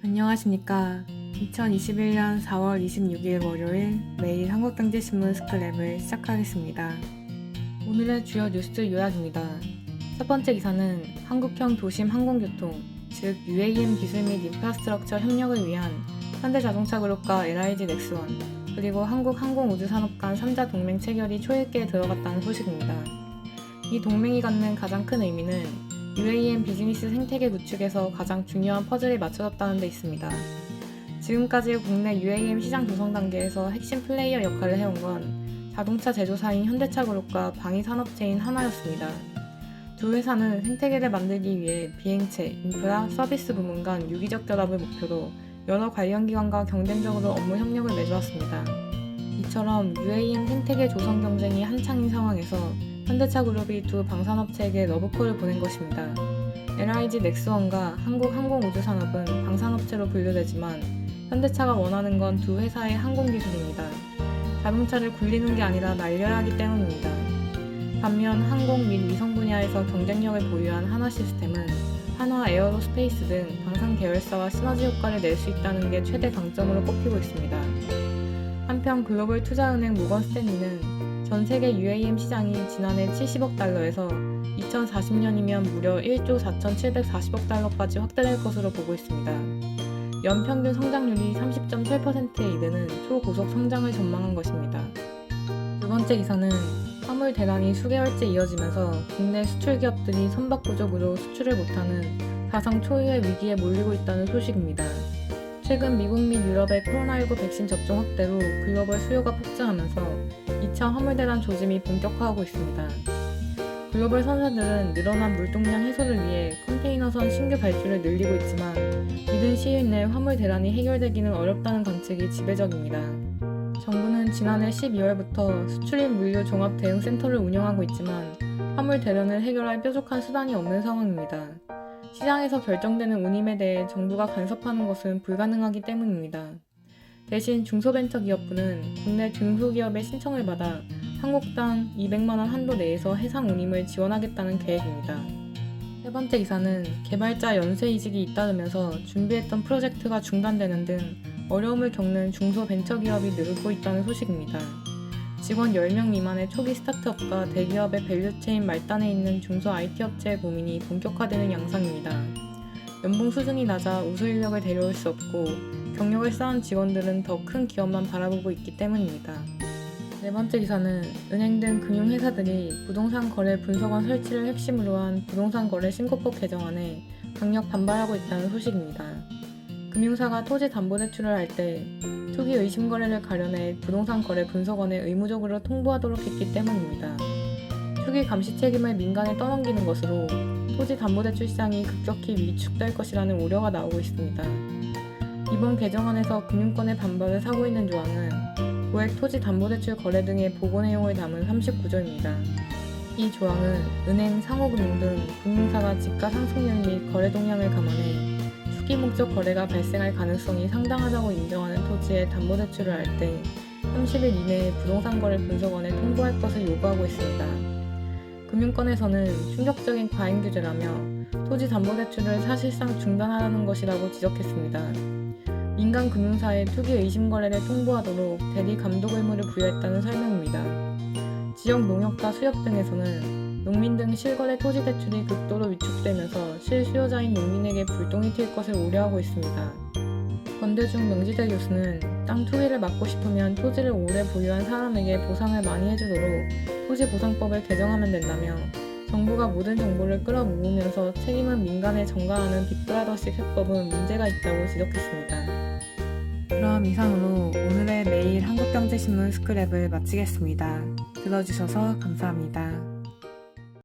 안녕하십니까. 2021년 4월 26일 월요일 매일 한국경제신문 스크랩을 시작하겠습니다. 오늘의 주요 뉴스 요약입니다. 첫 번째 기사는 한국형 도심 항공교통, 즉 UAM 기술 및 인프라스트럭처 협력을 위한 현대자동차그룹과 LIG 넥스원, 그리고 한국항공우주산업 간 3자 동맹 체결이 초읽기에 들어갔다는 소식입니다. 이 동맹이 갖는 가장 큰 의미는 UAM 비즈니스 생태계 구축에서 가장 중요한 퍼즐이 맞춰졌다는 데 있습니다. 지금까지 국내 UAM 시장 조성 단계에서 핵심 플레이어 역할을 해온 건 자동차 제조사인 현대차그룹과 방위산업체인 하나였습니다. 두 회사는 생태계를 만들기 위해 비행체, 인프라, 서비스 부문 간 유기적 결합을 목표로 여러 관련 기관과 경쟁적으로 업무 협력을 맺어왔습니다. 이처럼 UAM 생태계 조성 경쟁이 한창인 상황에서 현대차그룹이 두 방산업체에게 러브콜을 보낸 것입니다. LIG 넥스원과 한국항공우주산업은 방산업체로 분류되지만 현대차가 원하는 건 두 회사의 항공기술입니다. 자동차를 굴리는 게 아니라 날려야 하기 때문입니다. 반면 항공 및 위성 분야에서 경쟁력을 보유한 하나시스템은 한화 에어로스페이스 등 방산 계열사와 시너지 효과를 낼 수 있다는 게 최대 강점으로 꼽히고 있습니다. 한편 글로벌 투자은행 모건 스탠리는 전 세계 UAM 시장이 지난해 70억 달러에서 2040년이면 무려 1조 4,740억 달러까지 확대될 것으로 보고 있습니다. 연평균 성장률이 30.7%에 이르는 초고속 성장을 전망한 것입니다. 두 번째 기사는 화물 대란이 수개월째 이어지면서 국내 수출 기업들이 선박 부족으로 수출을 못하는 사상 초유의 위기에 몰리고 있다는 소식입니다. 최근 미국 및 유럽의 코로나19 백신 접종 확대로 글로벌 수요가 폭증하면서 2차 화물 대란 조짐이 본격화하고 있습니다. 글로벌 선사들은 늘어난 물동량 해소를 위해 컨테이너선 신규 발주를 늘리고 있지만 이른 시일 내 화물 대란이 해결되기는 어렵다는 관측이 지배적입니다. 정부는 지난해 12월부터 수출입 물류 종합 대응센터를 운영하고 있지만 화물 대란을 해결할 뾰족한 수단이 없는 상황입니다. 시장에서 결정되는 운임에 대해 정부가 간섭하는 것은 불가능하기 때문입니다. 대신 중소벤처기업부는 국내 중소기업의 신청을 받아 한국당 200만원 한도 내에서 해상 운임을 지원하겠다는 계획입니다. 세 번째 기사는 개발자 연쇄 이직이 잇따르면서 준비했던 프로젝트가 중단되는 등 어려움을 겪는 중소벤처기업이 늘고 있다는 소식입니다. 직원 10명 미만의 초기 스타트업과 대기업의 밸류체인 말단에 있는 중소 IT 업체의 고민이 본격화되는 양상입니다. 연봉 수준이 낮아 우수 인력을 데려올 수 없고 경력을 쌓은 직원들은 더 큰 기업만 바라보고 있기 때문입니다. 네 번째 기사는 은행 등 금융회사들이 부동산 거래 분석원 설치를 핵심으로 한 부동산 거래 신고법 개정안에 강력 반발하고 있다는 소식입니다. 금융사가 토지담보대출을 할 때 투기 의심 거래를 가려내 부동산 거래 분석원에 의무적으로 통보하도록 했기 때문입니다. 투기 감시 책임을 민간에 떠넘기는 것으로 토지담보대출 시장이 급격히 위축될 것이라는 우려가 나오고 있습니다. 이번 개정안에서 금융권의 반발을 사고 있는 조항은 고액 토지담보대출 거래 등의 보고 내용을 담은 39조입니다. 이 조항은 은행, 상호금융 등 금융사가 지가 상승률 및 거래 동향을 감안해 투기 목적 거래가 발생할 가능성이 상당하다고 인정하는 토지에 담보대출을 할 때 30일 이내에 부동산 거래 분석원에 통보할 것을 요구하고 있습니다. 금융권에서는 충격적인 과잉 규제라며 토지 담보대출을 사실상 중단하라는 것이라고 지적했습니다. 민간 금융사에 투기 의심 거래를 통보하도록 대리 감독 의무를 부여했다는 설명입니다. 지역 농협과 수협 등에서는 농민 등 실거래 토지 대출이 극도로 위축되면서 실수요자인 농민에게 불똥이 튈 것을 우려하고 있습니다. 권대중 명지대 교수는 땅 투기를 막고 싶으면 토지를 오래 보유한 사람에게 보상을 많이 해주도록 토지보상법을 개정하면 된다며 정부가 모든 정보를 끌어모으면서 책임은 민간에 전가하는 빅브라더식 해법은 문제가 있다고 지적했습니다. 그럼 이상으로 오늘의 매일 한국경제신문 스크랩을 마치겠습니다. 들어주셔서 감사합니다.